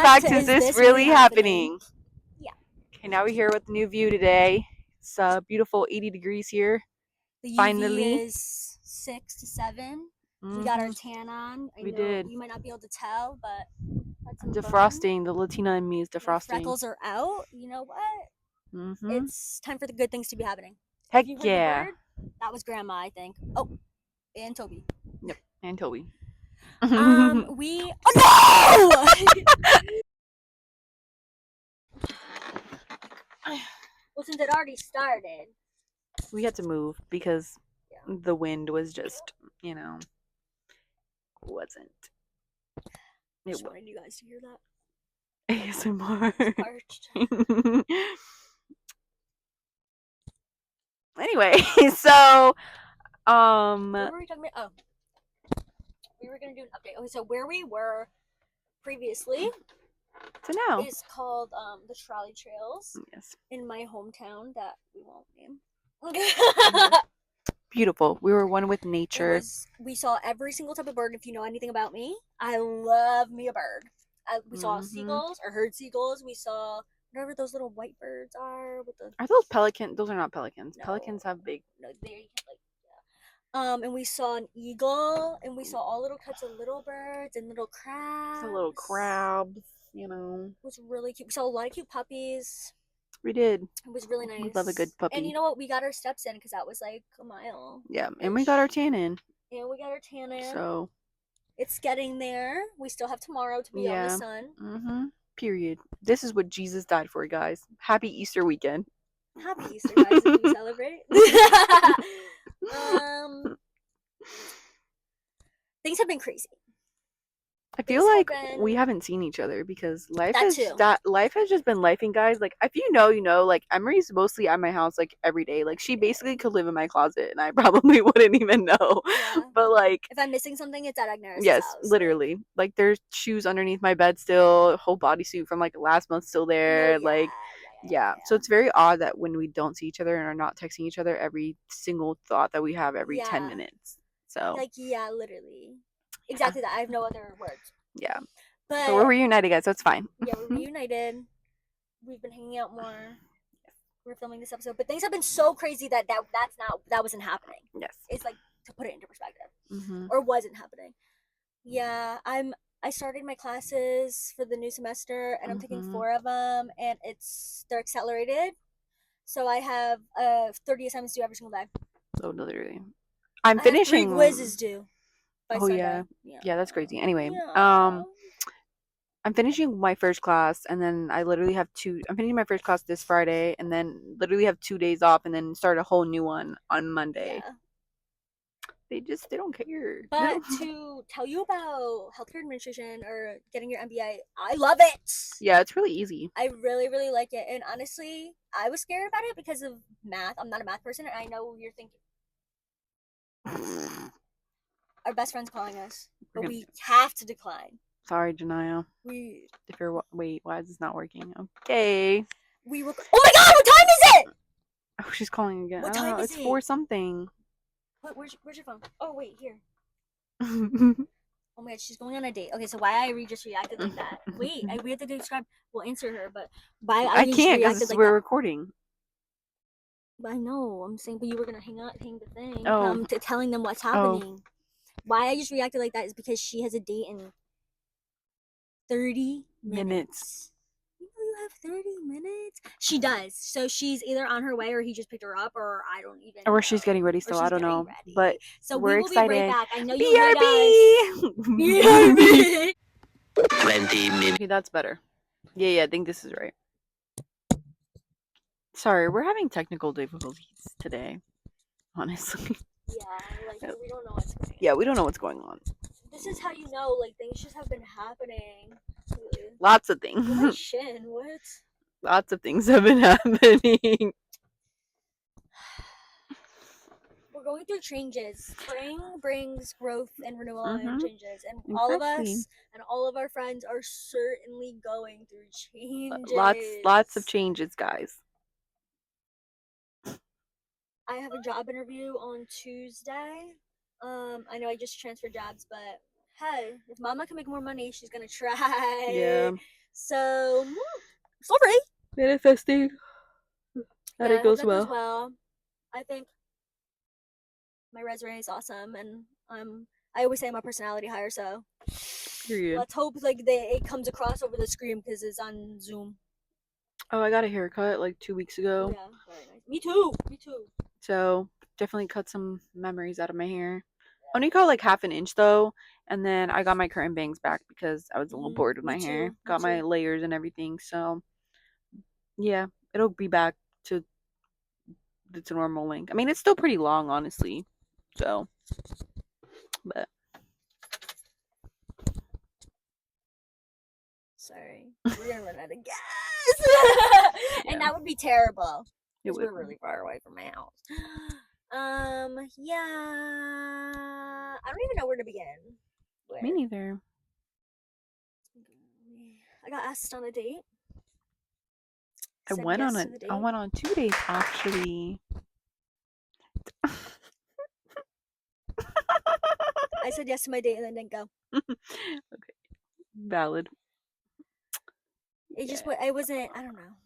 back to Is This Really Happening? Yeah. Okay, now we're here with the new view today. It's beautiful 80 degrees here. The UV Finally. is 6 to 7. We got our tan on. I know did. you might not be able to tell, but that's some Defrosting. The Latina in me is My defrosting. freckles are out. You know what? It's time for the good things to be happening. Heck You heard yeah. the word? That was Grandma, I think. Oh, and Toby. Yep, and Toby. We. Oh no! Well, since it already started, we had to move because the wind was just, wasn't. I just wanted you guys to hear that. ASMR. Parched. Anyway, so what were we talking about? Oh, we were gonna do an update. Okay, so where we were previously is called the Trolley Trails. Yes. In my hometown that we won't name. Beautiful. We were one with nature. We saw every single type of bird. If you know anything about me, I love me a bird. We saw seagulls, or heard seagulls. We saw whatever those little white birds are. Are those pelicans? Those are not pelicans. No. Pelicans have big. No, they and we saw an eagle, and we saw all little types of little birds and little crabs. The little crabs, It was really cute. We saw a lot of cute puppies. We did. It was really nice. We love a good puppy. And you know what? We got our steps in because that was like a mile. Yeah, and we got our tan in. So it's getting there. We still have tomorrow to be on the sun. Period. This is what Jesus died for, guys. Happy Easter weekend. Happy Easter, guys, if you celebrate. Things have been crazy. I feel like we haven't seen each other because life has just been lifing, guys. Like, if you know, like, Emery's mostly at my house, like, every day. Like, she basically could live in my closet and I probably wouldn't even know. Yeah. But, like, if I'm missing something, it's at Agnes' yes, house. literally. Like, there's shoes underneath my bed still, whole bodysuit from, like, last month still there. Yeah. So it's very odd that when we don't see each other and are not texting each other, every single thought that we have every 10 minutes. So, like, yeah, literally. Exactly that. I have no other words. Yeah. But we're reunited, guys, so it's fine. Yeah, we're reunited. We've been hanging out more. We're filming this episode. But things have been so crazy that wasn't happening. Yes. It's like, to put it into perspective. Or wasn't happening. Yeah, I started my classes for the new semester, and I'm taking 4 of them, and they're accelerated. So I have 30 assignments due every single day. So literally. I'm finishing. 3 quizzes due. Oh yeah, that's crazy. Anyway, I'm finishing my first class, and then I literally have 2. I'm finishing my first class this Friday, and then literally have 2 days off, and then start a whole new one on Monday. Yeah. They don't care. But to tell you about healthcare administration or getting your MBA, I love it. Yeah, it's really easy. I really, really like it, and honestly, I was scared about it because of math. I'm not a math person, and I know you're thinking. Our best friend's calling us, but we have to decline. Sorry, Janaya. Wait, why is this not working? Okay. Oh my God, what time is it? Oh, she's calling again. What time is it? It's 4 something. Where's your phone? Oh, wait, here. Oh my God, she's going on a date. Okay, so why I just reacted like that? Wait, we have to describe. We'll answer her, but why I can't because we're recording. I know. I'm saying, but you were gonna hang the thing. Oh. Telling them what's happening. Oh. Why I just reacted like that is because she has a date in 30 minutes. You have 30 minutes? She does. So she's either on her way, or he just picked her up, or I don't even know. Or she's getting ready still. I don't know. Ready. But so we're excited. Be right back. I know you hate us. BRB! 20 minutes. Okay, that's better. Yeah, I think this is right. Sorry, we're having technical difficulties today. Honestly. Yeah, we don't know what's going on. Yeah, we don't know what's going on. This is how you know, like, things just have been happening. Lots of things. My shin, what? Lots of things have been happening. We're going through changes. Spring brings growth and renewal and changes. And all of us and all of our friends are certainly going through changes. Lots of changes, guys. I have a job interview on Tuesday. I know I just transferred jobs, but hey, if Mama can make more money, she's gonna try. Yeah. So, sorry. Manifesting that it goes That well. goes well. I think my resume is awesome, and I always say I'm a personality hire, so Period. let's hope like it comes across over the screen because it's on Zoom. Oh, I got a haircut like 2 weeks ago. Oh, yeah, very nice. Me too. Me too. So definitely cut some memories out of my hair. I only cut like half an inch though, and then I got my curtain bangs back because I was a little bored with my hair. Got my layers and everything, so yeah, it'll be back to its normal length. I mean, it's still pretty long, honestly. So, but sorry, we're gonna run out of gas, and that would be terrible because we're really far away from my house. Yeah, I don't even know where to begin. Me neither. I got asked on a date. I went on 2 dates actually. I said yes to my date and then didn't go. Okay, valid. It just I wasn't. I don't know.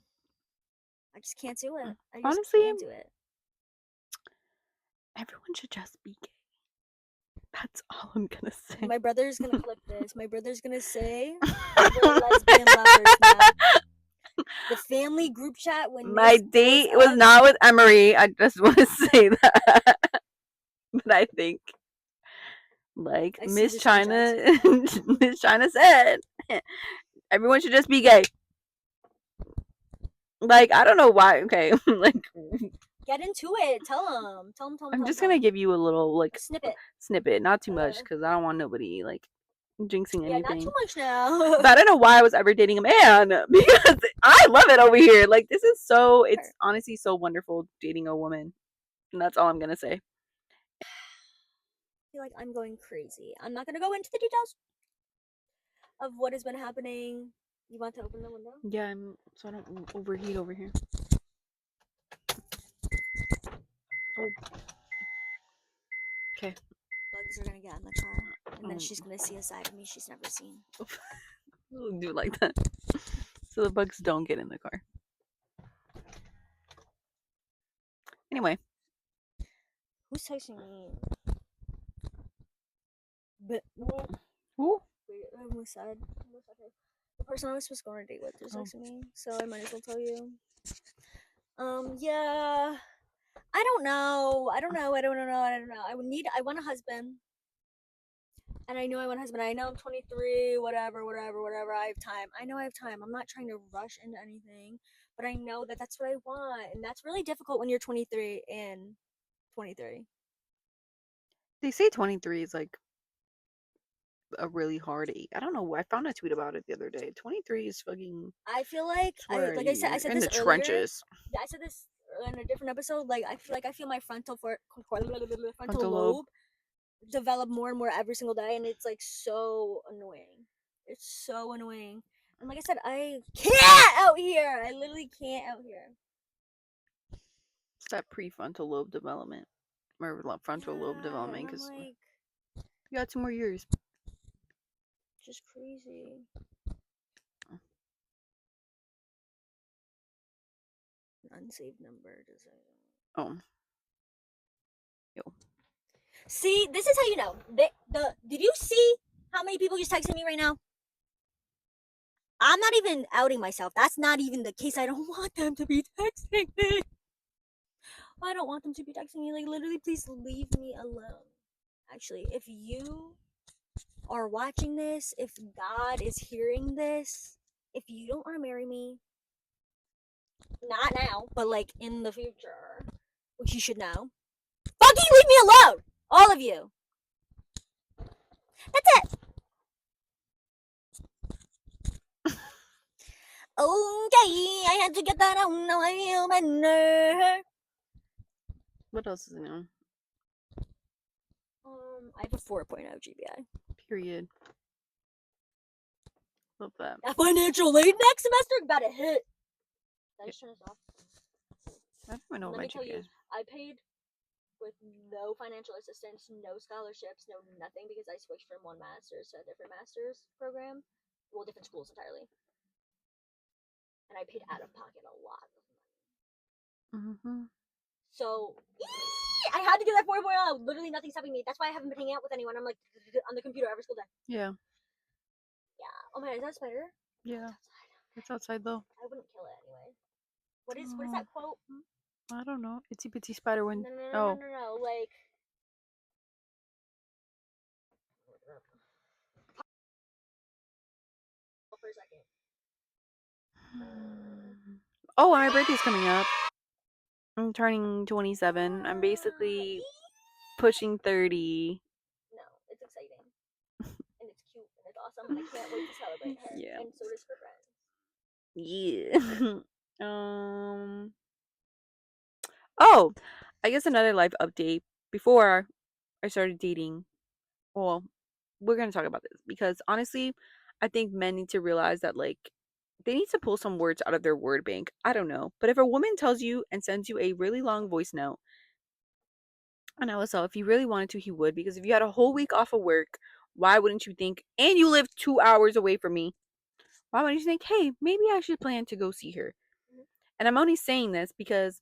I just can't do it. I just Honestly, can't do it. Everyone should just be gay. That's all I'm gonna say. My brother's gonna flip this. My brother's gonna say we're lesbian lovers now. The family group chat when my date was not with Emery. I just want to say that. But I think, like Miss China, Miss China said, everyone should just be gay. Like, I don't know why. Okay, like, get into it. Tell them. I'm just gonna give you a little like snippet, not too much, because I don't want nobody like jinxing anything. Yeah, not too much now. But I don't know why I was ever dating a man, because I love it over here. Like, this is so. It's honestly so wonderful dating a woman, and that's all I'm gonna say. I feel like I'm going crazy. I'm not gonna go into the details of what has been happening. You want to open the window? Yeah, so I don't overheat over here. Oh. Okay. Bugs are gonna get in the car, and then she's gonna see a side of me she's never seen. We'll do it like that, so the bugs don't get in the car. Anyway. Who's texting me? But who? Wait, I almost said the person I was supposed to go on a date with is texting me, so I might as well tell you. Yeah. I don't know. I want a husband. And I know I want a husband. I know I'm 23, whatever. I have time. I know I have time. I'm not trying to rush into anything, but I know that that's what I want. And that's really difficult when you're 23 and 23. They say 23 is like a really hard age. I don't know. I found a tweet about it the other day. 23 is fucking. I feel like I said in this the trenches. Yeah, I said this in a different episode. Like I feel my frontal lobe develop more and more every single day, and it's like so annoying. It's so annoying. And like I said, I can't out here. I literally can't out here. It's that prefrontal lobe development, or frontal lobe development, because like, you got 2 more years. Just crazy. Unsaved number, does it? Oh. Yo. See, this is how you know. Did you see how many people just texting me right now? I'm not even outing myself. That's not even the case. I don't want them to be texting me. I don't want them to be texting me. Like, literally, please leave me alone. Actually, if you are watching this, if God is hearing this, if you don't want to marry me, not now, but like in the future, which you should know, fucking leave me alone! All of you. That's it. Okay, I had to get that out. Now I feel better. What else is new? I have a 4.0 GPA. Period. Love that. That financial aid next semester about to hit. Did I just turn this off? I don't even know what my GPA is. I paid with no financial assistance, no scholarships, no nothing, because I switched from one master's to a different master's program. Well, different schools entirely. and I paid out of pocket a lot of money. Mm-hmm. So I had to get that 4.0. Literally nothing's stopping me. That's why I haven't been hanging out with anyone. I'm like on the computer every single day. Yeah. Yeah. Oh my god, is that a spider? Yeah. It's outside though. I wouldn't kill it anyway. What is that quote? I don't know. Itsy bitsy spider wing. No. Like for a second. Oh, my birthday's coming up. I'm turning 27. I'm basically pushing 30. No, it's exciting. And it's cute and it's awesome and I can't wait to celebrate her. Yeah. And so does her friends. Yeah. Oh, I guess another life update before I started dating. Well, we're gonna talk about this because honestly, I think men need to realize that like they need to pull some words out of their word bank. I don't know, but if a woman tells you and sends you a really long voice note, and I was so if he really wanted to, he would because if you had a whole week off of work, why wouldn't you think? And you live 2 hours away from me. Why wouldn't you think, hey, maybe I should plan to go see her? And I'm only saying this because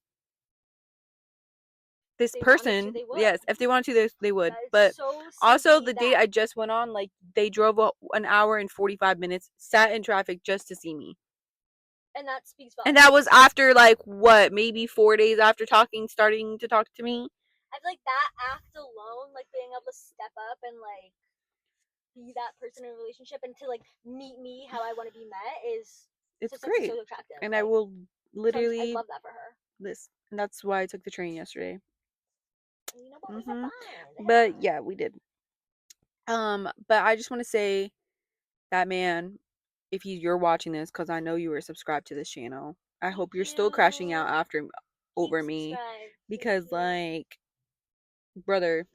this person, yes, if they wanted to, they would. But so also, the date I just went on, like, they drove an hour and 45 minutes, sat in traffic just to see me. And that speaks volumes. And that was after, like, what, maybe 4 days after starting to talk to me? I feel like that act alone, like, being able to step up and, like, be that person in a relationship and to, like, meet me how I want to be met is it's great. so attractive. And like, I will literally I love that for her. And that's why I took the train yesterday. And you know what? We had fun. But yeah, we did. But I just want to say that man, if you're watching this, because I know you were subscribed to this channel, I hope you're still crashing out after over me because like, brother,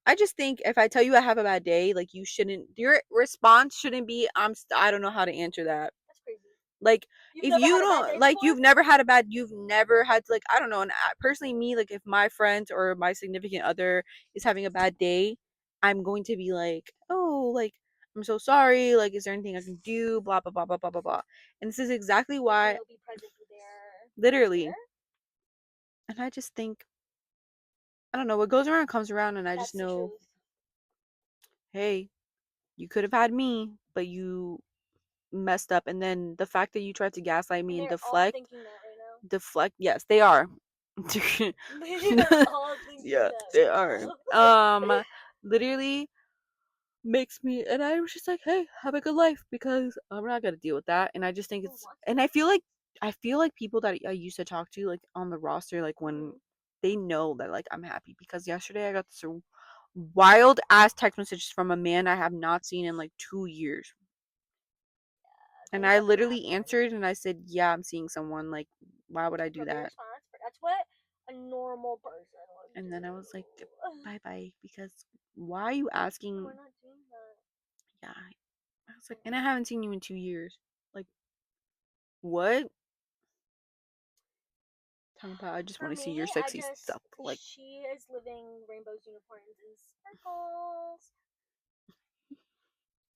I just think if I tell you I have a bad day, like you shouldn't. Your response shouldn't be I don't know how to answer that. That's crazy. Like if you don't like you've never had you've never had to like I don't know. And personally, me like if my friends or my significant other is having a bad day, I'm going to be like, oh, like I'm so sorry. Like, is there anything I can do? Blah blah blah blah blah blah blah. And this is exactly why. Be present, be there, literally. And I just think, I don't know. What goes around comes around, and I just know, hey, you could have had me, but you messed up. And then the fact that you tried to gaslight me and deflect, yes, they are. Yeah, they are. Literally makes me, and I was just like, hey, have a good life because I'm not gonna deal with that. And I just think it's, and I feel like people that I used to talk to like on the roster, like when they know that like I'm happy because yesterday I got this wild ass text messages from a man I have not seen in like 2 years. And I literally answered and I said, yeah, I'm seeing someone. Like, why would I do that? That's what a normal person would And then I was like, bye bye. Because why are you asking? We're not doing that. Yeah. I was like, and I haven't seen you in 2 years. Like, what? Talking about, I just want to see your sexy stuff. Like, she is living rainbows, unicorns, and sparkles.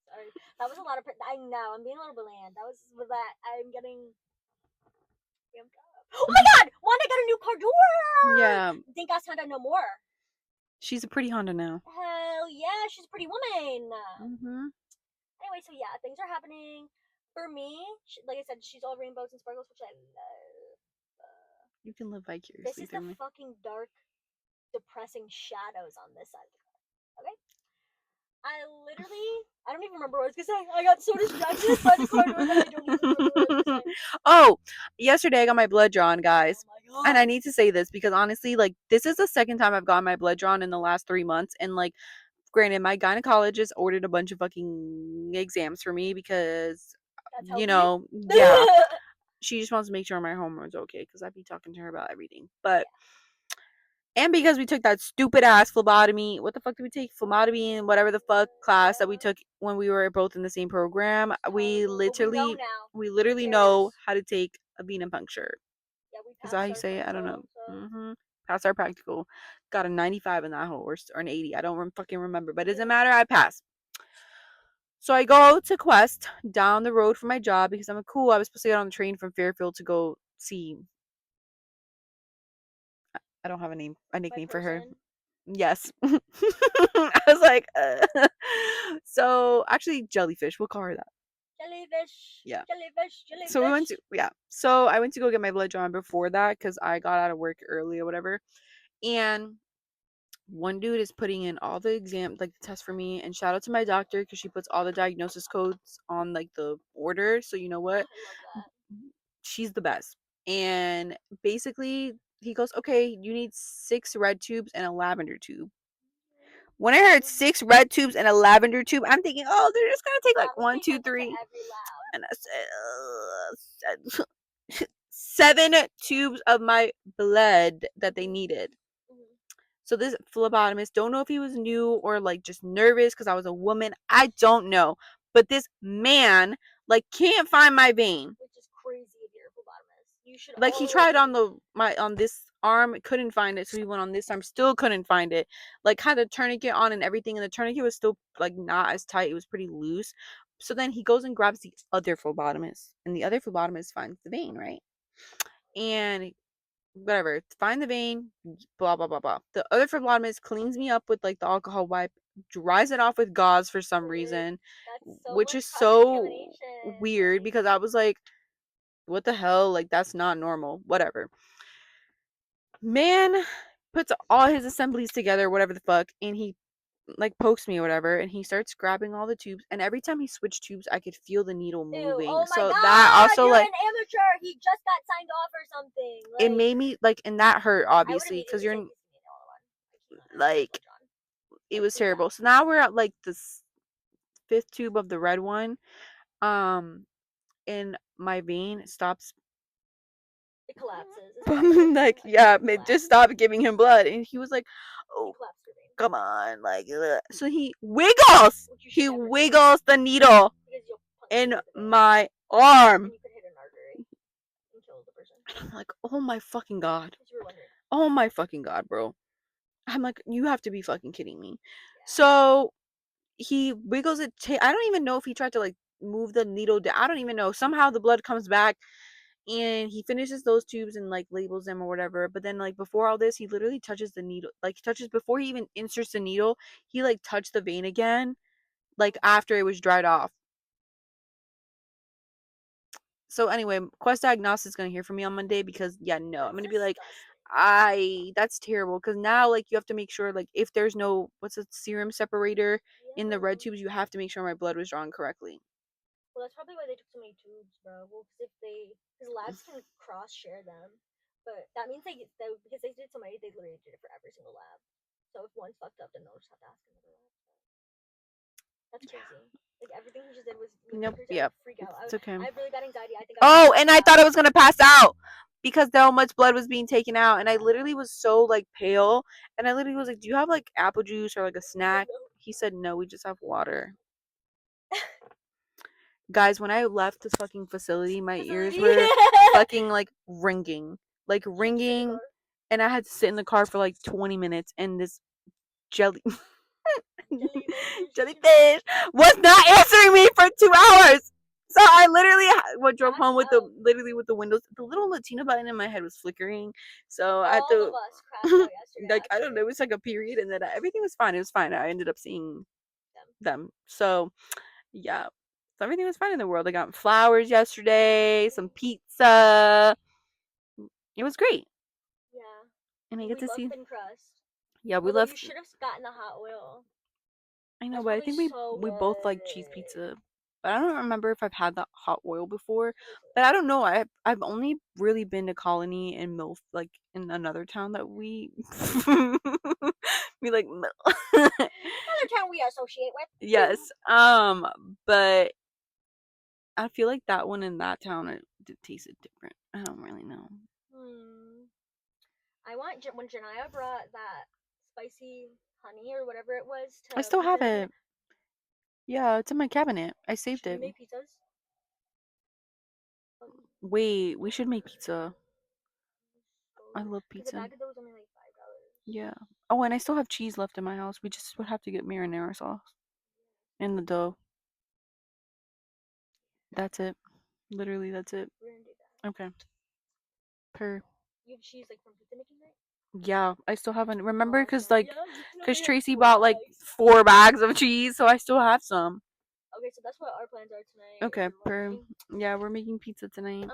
Sorry, that was a lot of. I know I'm being a little bland. That was that I'm getting. Oh my god! Wanda got a new car door! Yeah. Think ask Honda no more. She's a pretty Honda now. Hell yeah, she's a pretty woman. Anyway, so yeah, things are happening. For me, like I said, she's all rainbows and sparkles, which I love. You can live vicariously. This is the fucking dark, depressing shadows on this side of the car. Okay? I don't even remember what I was gonna say. I got so distracted by the car door that I don't even remember what I was gonna say. Oh, yesterday I got my blood drawn, guys. Oh and I need to say this because honestly, like, this is the second time I've gotten my blood drawn in the last 3 months. And, like, granted, my gynecologist ordered a bunch of fucking exams for me because, you know, yeah. She just wants to make sure my hormones are okay because I'd be talking to her about everything. But, and because we took that stupid ass phlebotomy, what the fuck did we take? Phlebotomy and whatever the fuck class that we took when we were both in the same program. We literally know how to take a venipuncture. Yeah, is that how you say it? I don't know. Passed our practical. Got a 95 in that whole, or an 80. I don't fucking remember, but it doesn't matter. I passed. So I go to Quest down the road from my job because I'm cool. I was supposed to get on the train from Fairfield to go see. I don't have a nickname for her. Yes. I was like, so actually, jellyfish. We'll call her that. Jellyfish. Yeah. Jellyfish. Jellyfish. So we went to So I went to go get my blood drawn before that because I got out of work early or whatever. And one dude is putting in all the like the tests for me. And shout out to my doctor because she puts all the diagnosis codes on like the order. So you know what? I love that. She's the best. And basically, he goes, okay, you need 6 red tubes and a lavender tube. When I heard 6 red tubes and a lavender tube, I'm thinking, oh, they're just gonna take like one, two, three. And I said, 7 tubes of my blood that they needed. So this phlebotomist, don't know if he was new or like just nervous because I was a woman. I don't know. But this man like can't find my vein. Which is crazy if you're a phlebotomist. You should like he tried on on this arm, couldn't find it, so he went on this arm, still couldn't find it. Like had a tourniquet on and everything, and the tourniquet was still like not as tight, it was pretty loose. So then he goes and grabs the other phlebotomist, and the other phlebotomist finds the vein, right? And whatever, find the vein, blah blah blah blah. The other phlebotomist cleans me up with like the alcohol wipe, dries it off with gauze for some reason, which is so weird because I was like, what the hell, like that's not normal, whatever. Man puts all his assemblies together, whatever the fuck, and he like pokes me or whatever, and he starts grabbing all the tubes, and every time he switched tubes I could feel the needle moving. Oh my so God, that also you're like an amateur. He just got signed off or something. It made me like, and that hurt obviously because you're like, it was terrible. So now we're at like the 5th tube of the red one, and my vein stops. It collapses. Like, yeah, it just stopped giving him blood, and he was like, "Oh, come on!" Like, ugh. So he wiggles. He wiggles the needle in my arm. I'm like, oh my fucking God. Oh my fucking God, bro. I'm like, you have to be fucking kidding me. So he wiggles it. I don't even know if he tried to like move the needle down. I don't even know. Somehow the blood comes back, and he finishes those tubes and like labels them or whatever. But then like before all this, he literally touches the needle. Like he touches before he even inserts the needle. He like touched the vein again, like after it was dried off. So anyway, Quest Diagnostics is gonna hear from me on Monday because I'm gonna be like, that's terrible because now like you have to make sure like if there's no what's a serum separator in the red tubes, you have to make sure my blood was drawn correctly. Well, that's probably why they took so many tubes, bro. Well, because labs can cross share them, but that means because they did so many, they literally did it for every single lab. So if one's fucked up, then they'll just have to ask another lab. That's crazy. Like everything he just did was freak out. It's okay. I have really bad anxiety. I think. And I thought I was gonna pass out because so much blood was being taken out, and I literally was so like pale, and I literally was like, "Do you have like apple juice or like a snack?" He said, "No, we just have water." Guys, when I left this fucking facility, my ears were fucking like ringing, and I had to sit in the car for like 20 minutes, and this jelly jellyfish was not answering me for 2 hours. So I literally drove home with the windows. The little Latina button in my head was flickering, so I had to like, I don't know. It was like a period, and then everything was fine. It was fine. I ended up seeing them. So yeah, so everything was fine in the world. I got flowers yesterday, some pizza. It was great. Yeah. And I get to see. Thin crust. Yeah, we left. You should have gotten the hot oil. I know, but I think we both like cheese pizza. But I don't remember if I've had that hot oil before. But I don't know. I've only really been to Colony and MILF, like in another town that we we like another town we associate with. Yes. But I feel like that one in that town it tasted different. I don't really know. I want when Janaya brought that spicy honey or whatever it was. I still have it. Yeah, it's in my cabinet. I saved it. Make pizzas? Wait, we should make pizza. I love pizza. The bag of those only like $5. Yeah. Oh, and I still have cheese left in my house. We just would have to get marinara sauce in the dough. That's it. Literally, that's it. We're gonna do that. Okay. Per. You have cheese like from pizza making night? Yeah, I still haven't. Remember, Awesome. cause like, Yeah, you can cause only have Tracy 4 bought like bags. 4 bags of cheese, so I still have some. Okay, so that's what our plans are tonight. Okay. Per. Morning. Yeah, we're making pizza tonight.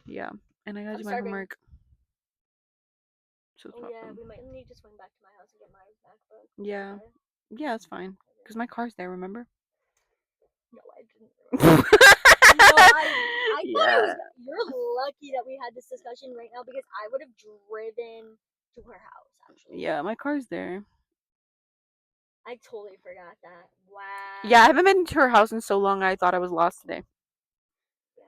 Yeah, and I gotta I'm do my starving. homework. So it's Oh yeah, awesome. we might need to swing back to my house and get my MacBook. Yeah. Okay. Yeah, it's fine. Cause my car's there. Remember? No, I didn't remember. No, I thought it Yeah. was. You're lucky that we had this discussion right now because I would have driven to her house. Actually, Yeah, my car's there. I totally forgot that. Wow. Yeah, I haven't been to her house in so long. I thought I was lost today. Yeah.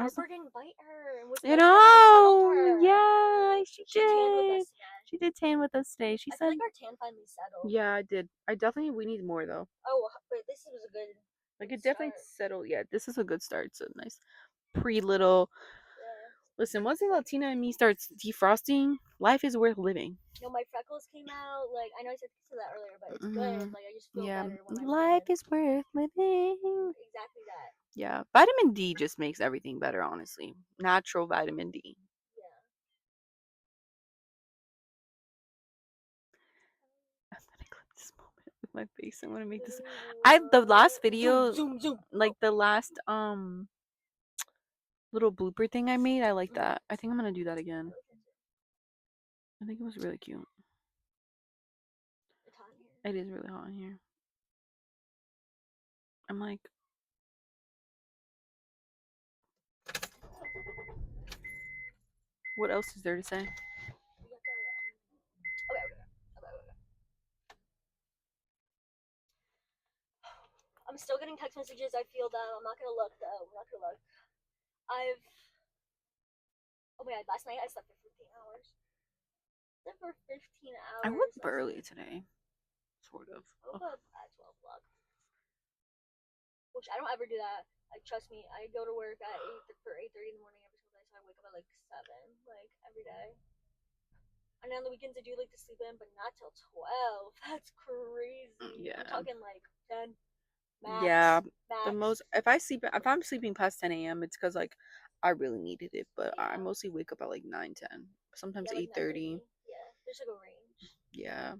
I forgot to invite her, and was You nice that we cuddled know, her. yeah, she She tanned with did. us today. She did tan with us today. She I feel said, like our tan finally settled. yeah, I did. I definitely, we need more though. Oh, but this was a good. Like, Good it definitely start. settled. Yeah, this is a good start. So nice. Pre little. Yeah. Listen, once the Latina and me starts defrosting, life is worth living. You know, my freckles came out. Like, I know I said that earlier, but it's good. Like, I just feel Yeah, better when I'm life good. is worth living. Exactly that. Yeah, vitamin D just makes everything better, honestly. Natural vitamin D. Yeah. I'm gonna clip this moment with my face. I want to make this. The last video, Zoom. like the last little blooper thing I made. I like that. I think I'm gonna do that again. I think it was really cute. It's hot in here. It is really hot in here. I'm like, what else is there to say? Okay. I'm still getting text messages. I feel them. I'm not gonna look though. I'm not gonna look. I've. Oh my god! Last night I slept for 15 hours. Slept for 15 hours. I woke up early today, sort of. I woke up at 12 o'clock, which I don't ever do that. Like, trust me, I go to work at 8:30 in the morning every single day, so I wake up at like 7, like every day. And on the weekends I do like to sleep in, but not till 12. That's crazy. Yeah. I'm talking like 10 max. Yeah. Max. The most if I'm sleeping past 10 a.m. it's because like I really needed it, but I mostly wake up at like 9, 10, sometimes like 8:30. Yeah, there's like a range. Yeah.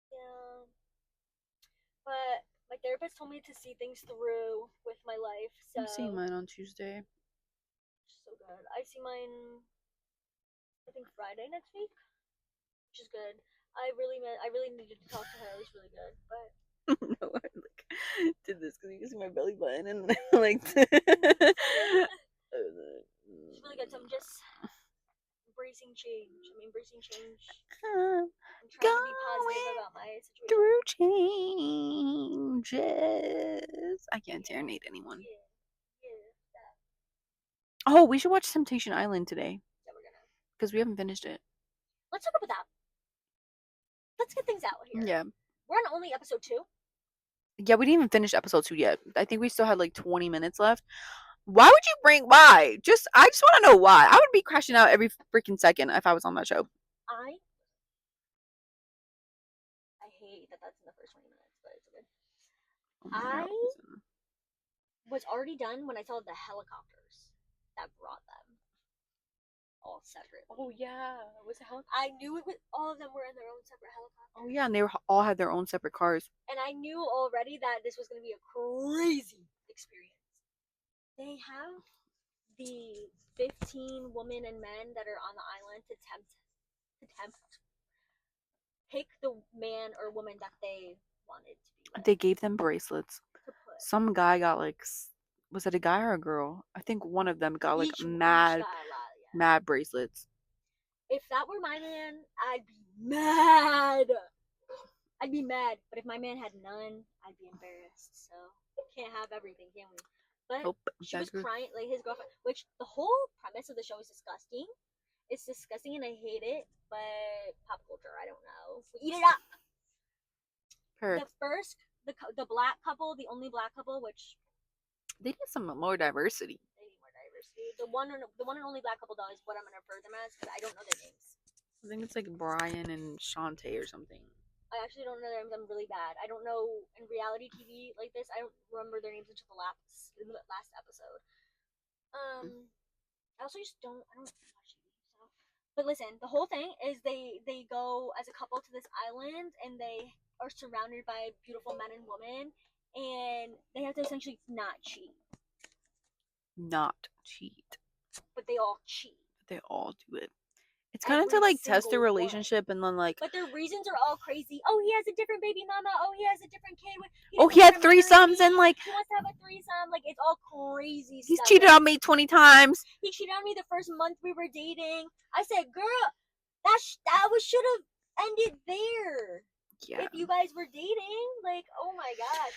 Yeah. But my therapist told me to see things through with my life, so I'm seeing mine on Tuesday. So good. I see mine I think Friday next week, which is good. I really needed to talk to her. It was really good, but No, I like did this because you can see my belly button and then I like. It's really good. So I'm just embracing change. I'm embracing change. I'm trying to be positive about my situation. Through changes. I can't serenade anyone. Oh, we should watch Temptation Island today. Yeah, we're gonna. Because we haven't finished it. Let's talk about that. Let's get things out here. Yeah. We're on only episode 2. Yeah, we didn't even finish episode 2 yet. I think we still had like 20 minutes left. Why would you bring why? I just want to know why. I would be crashing out every freaking second if I was on that show. I hate that that's in the first 20 minutes, but it's good. Oh I was already done when I saw the helicopters that brought them all separate. Oh yeah, was it helicopter? I knew it was all of them were in their own separate helicopters. Oh yeah, and they all had their own separate cars. And I knew already that this was going to be a crazy experience. They have the 15 women and men that are on the island to pick the man or woman that they wanted to be with. They gave them bracelets. Some guy got like, was it a guy or a girl? I think one of them got like mad bracelets. If that were my man, I'd be mad. I'd be mad. But if my man had none, I'd be embarrassed. So can't have everything, can we? But she was crying, like his girlfriend. Which the whole premise of the show is disgusting. It's disgusting and I hate it. But pop culture, I don't know. We eat it up. The first, the black couple, the only black couple, which they need some more diversity. They need more diversity. The one and only black couple though is what I'm gonna refer them as because I don't know their names. I think it's like Brian and Shantae or something. I actually don't know their names. I'm really bad. I don't know in reality TV like this. I don't remember their names until the last episode. I also just don't. I don't watch TV. So, but listen, the whole thing is they go as a couple to this island and they are surrounded by beautiful men and women, and they have to essentially not cheat. Not cheat. But they all cheat. They all do it. It's kind of to like test the relationship one. And then like. But their reasons are all crazy. Oh, he has a different baby mama. Oh, he has a different kid. He had threesomes and like. He wants to have a threesome. Like it's all crazy. He's cheated on me 20 times. He cheated on me the first month we were dating. I said, girl, that should have ended there. Yeah. If you guys were dating, like, oh my gosh,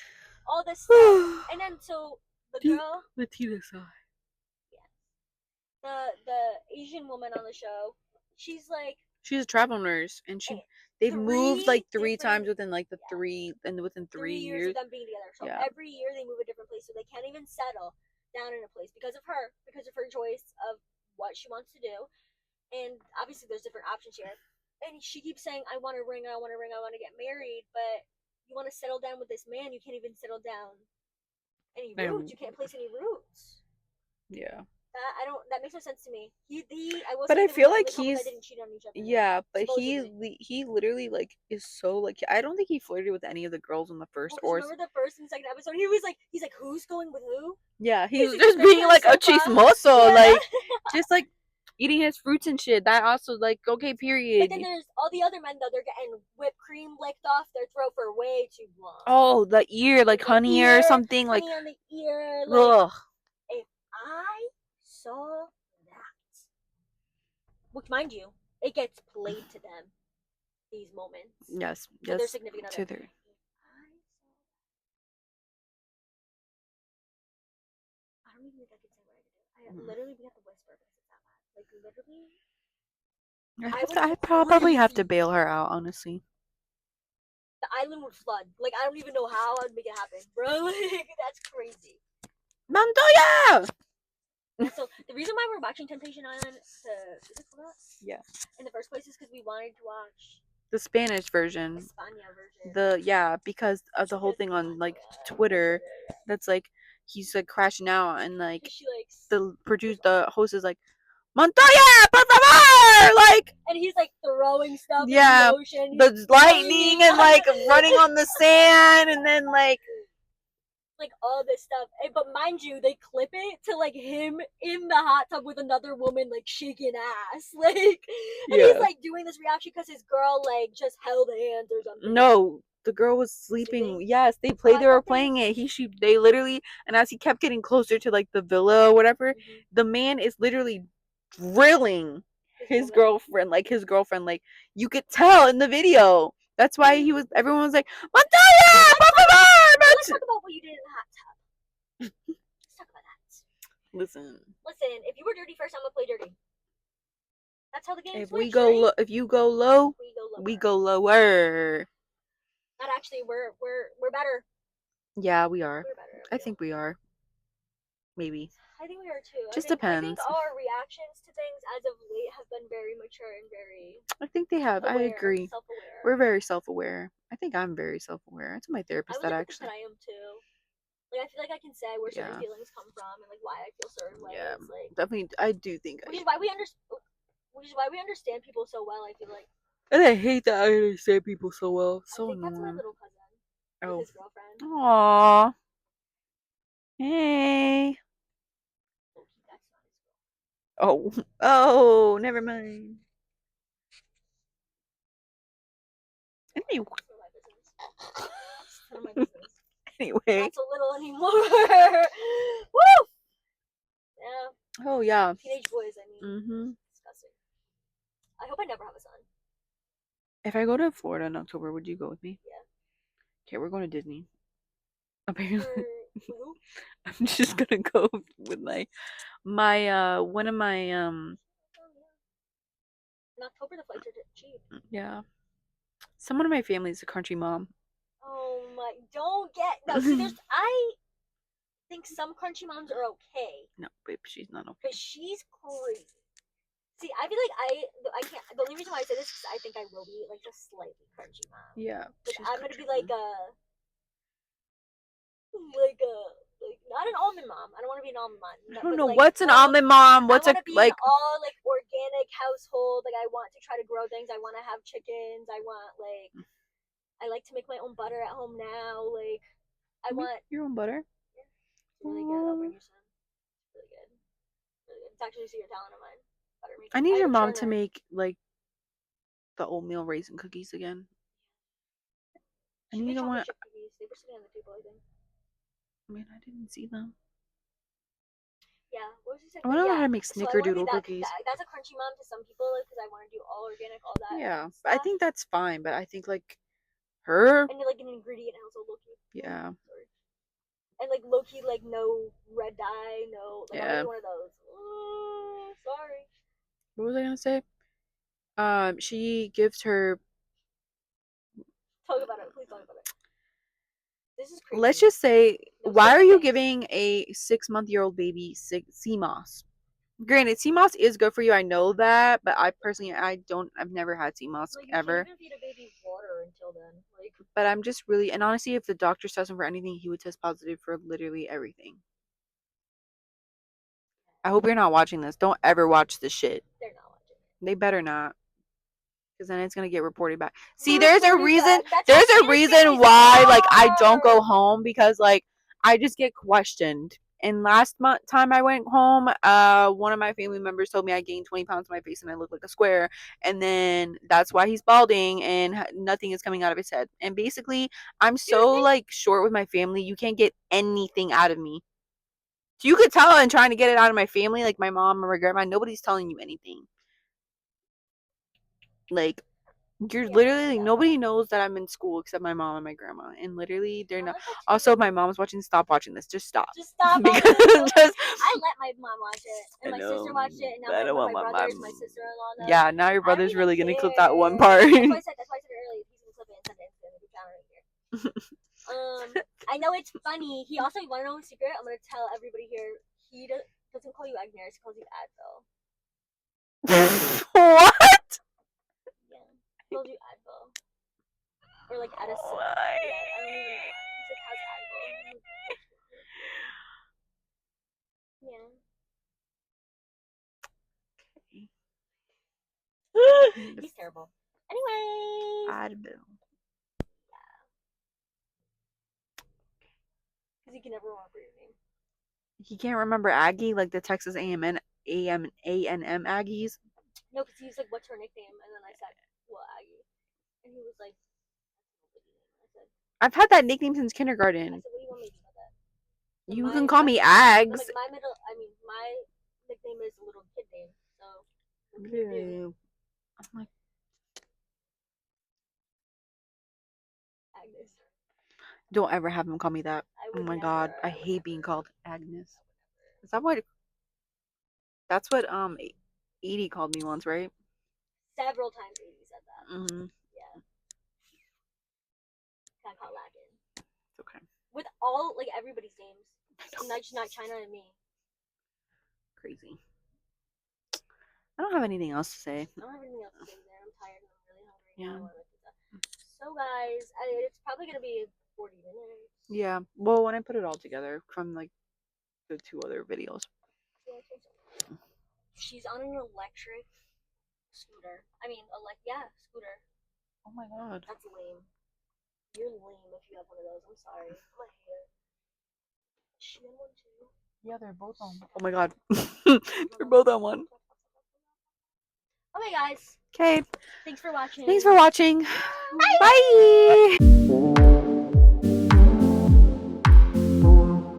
all this stuff. And then so the girl, Latina side. The Asian woman on the show, she's a travel nurse, and they've moved like 3 times within like the within 3 years of them being together. So every year they move a different place, so they can't even settle down in a place because of her choice of what she wants to do. And obviously there's different options here. And she keeps saying, I want a ring, I want a ring, I want to get married, but you want to settle down with this man, you can't even settle down any roots. You can't place any roots. Yeah. That makes no sense to me. I feel like he's didn't cheat on each other. Yeah, but supposedly. he literally like is so like I don't think he flirted with any of the girls in the first or remember the first and second episode he's like who's going with who? Yeah, he's just being like a chismoso, like just like eating his fruits and shit. That also like okay, period. But then there's all the other men though. They're getting whipped cream licked off their throat for way too long. Oh, the ear, like honey or something, honey like on the ear. Like, if I saw that, which mind you, it gets played to them. These moments. Yes. To their significant other. To their. I don't even think I can say what I could do. Literally, we have to whisper because it's that bad. Like literally. I probably have to bail her out, honestly. The island would flood. Like I don't even know how I would make it happen, bro. Like that's crazy. Montoya. So the reason why we're watching Temptation Island in the first place is because we wanted to watch the Spanish version. The version. Because of the whole thing on like Twitter, that's like he's like crashing out and like the host is like Montoya, por favor, like, and he's like throwing stuff. Yeah, in the ocean. The lightning and like running on the sand and then like all this stuff. But mind you, they clip it to like him in the hot tub with another woman like shaking ass, like, and he's like doing this reaction because his girl like just held hands or something. No, the girl was sleeping. Yes, they were playing it. They literally, and as he kept getting closer to like the villa or whatever, the man is literally drilling his girlfriend, like you could tell in the video. That's why everyone was like, Montoya, por favor. Let's talk about what you did in the hot tub. Let's talk about that. Listen, if you were dirty first, I'm gonna play dirty. That's how the game works. If you go low, we go lower. Not actually, we're better. Yeah, we are. We're better. I think we are. Maybe. I think we are too. Just depends. I think our reactions to things as of late have been very mature and very. I think they have. I agree. Self-aware. We're very self-aware. I think I'm very self-aware. It's my therapist that actually. I am too. Like I feel like I can say where certain feelings come from and like why I feel certain ways. Yeah, like definitely. I do think. Which is why we understand people so well. I feel like. And I hate that I understand people so well. So annoying. That's my little cousin. Oh. With his girlfriend. Aww. Hey. Oh, never mind. Anyway. Not so little anymore. Woo! Yeah. Oh yeah. Teenage boys, I mean. Disgusting. I hope I never have a son. If I go to Florida in October, would you go with me? Yeah. Okay, we're going to Disney. Apparently. I'm just gonna go with one of my In October the flights are cheap. Yeah. Someone in my family is a country mom. Oh my! Don't get no. See, I think some country moms are okay. No, babe, she's not okay. But she's crazy. See, I feel like I can't. The only reason why I say this this because I think I will be like a slightly crunchy mom. Yeah. Like I'm gonna be like not an almond mom. I don't want to be an almond mom. I don't know what's an almond mom. What's I want to be an all like organic household. Like I want to try to grow things. I want to have chickens. I like to make my own butter at home now. Like I want your own butter. Yeah, it's really good. I'll bring you some. It's really good. Really good. It's actually a secret talent of mine. Butter making. I need your mom to make like the oatmeal raisin cookies again. I need to want. Cookies. They were sitting on the table, I think. Man, I didn't see them. Yeah, what was I saying? I want to know how to make snickerdoodle cookies. That's a crunchy mom to some people because I want to do all organic, all that. Yeah, I think that's fine, but I think like her and like an ingredient household low-key. Yeah. Sorry. And like low-key, like no red dye, no. Like, yeah. I'm one of those. Sorry. What was I gonna say? She gives her. Talk about it. Please talk about it. This is crazy. Let's just say, why are you giving a 6-month-old baby sea moss? Granted, sea moss is good for you. I know that, but I personally, I've never had sea moss ever. You can't even feed a baby water until then. Like, but I'm just really, and honestly, if the doctor tests him for anything, he would test positive for literally everything. I hope you're not watching this. Don't ever watch this shit. They're not watching it. They better not. Because then it's gonna get reported back. See, there's a reason. There's a reason why, like, I don't go home because, like, I just get questioned. And last time I went home, one of my family members told me I gained 20 pounds on my face and I look like a square. And then that's why he's balding and nothing is coming out of his head. And basically, I'm so, like, short with my family. You can't get anything out of me. So you could tell I'm trying to get it out of my family, like my mom or my grandma. Nobody's telling you anything. Like, you're literally, nobody knows that I'm in school except my mom and my grandma. And literally, they're not. Also, my mom's watching. Stop watching this. Just stop. Just stop. Because I let my mom watch it. And my sister watched it. And now my brothers, my sister-in-law knows. Yeah, now your brother's really going to clip that one part. That's why I said it earlier. He's going to clip it and send it to the channel right here. I know it's funny. He also, you want to know a secret? I'm going to tell everybody here. He doesn't call you Agnes. He calls you Advil. What? Yeah. He calls you Advil. Or like Addison. Yeah, I don't even know why. He's like, how's Advil? Yeah. He's terrible. Anyway. Advil. Because he can never remember your name. He can't remember Aggie, like the Texas A&M Aggies? No, because he's like, what's her nickname? And then I said, well, Aggie. And he was like, I said, I've had that nickname since kindergarten. I said, what do you want me to do about that? So you can call me Aggs. Like my nickname is a little kid name. So, I'm like, Agnes. Don't ever have him call me that. Oh my god, I hate being called Agnes. Is that what? That's what Edie called me once, right? Several times Edie said that. Mm-hmm. Yeah. Got caught lacking. It's okay. With all like everybody's names, just not China and me. Crazy. I don't have anything else to say. I don't have anything else to say there. I'm tired and I'm really hungry. Yeah. So guys, it's probably gonna be 40 minutes. Yeah. Well, when I put it all together from like the 2 other videos. She's on an electric scooter. Scooter. Oh my god. That's lame. You're lame if you have one of those. I'm sorry. I'm a hater. She had one too. Yeah, they're both on. Oh my god. They're both on one. Okay, guys. Okay. Thanks for watching. Bye. Bye.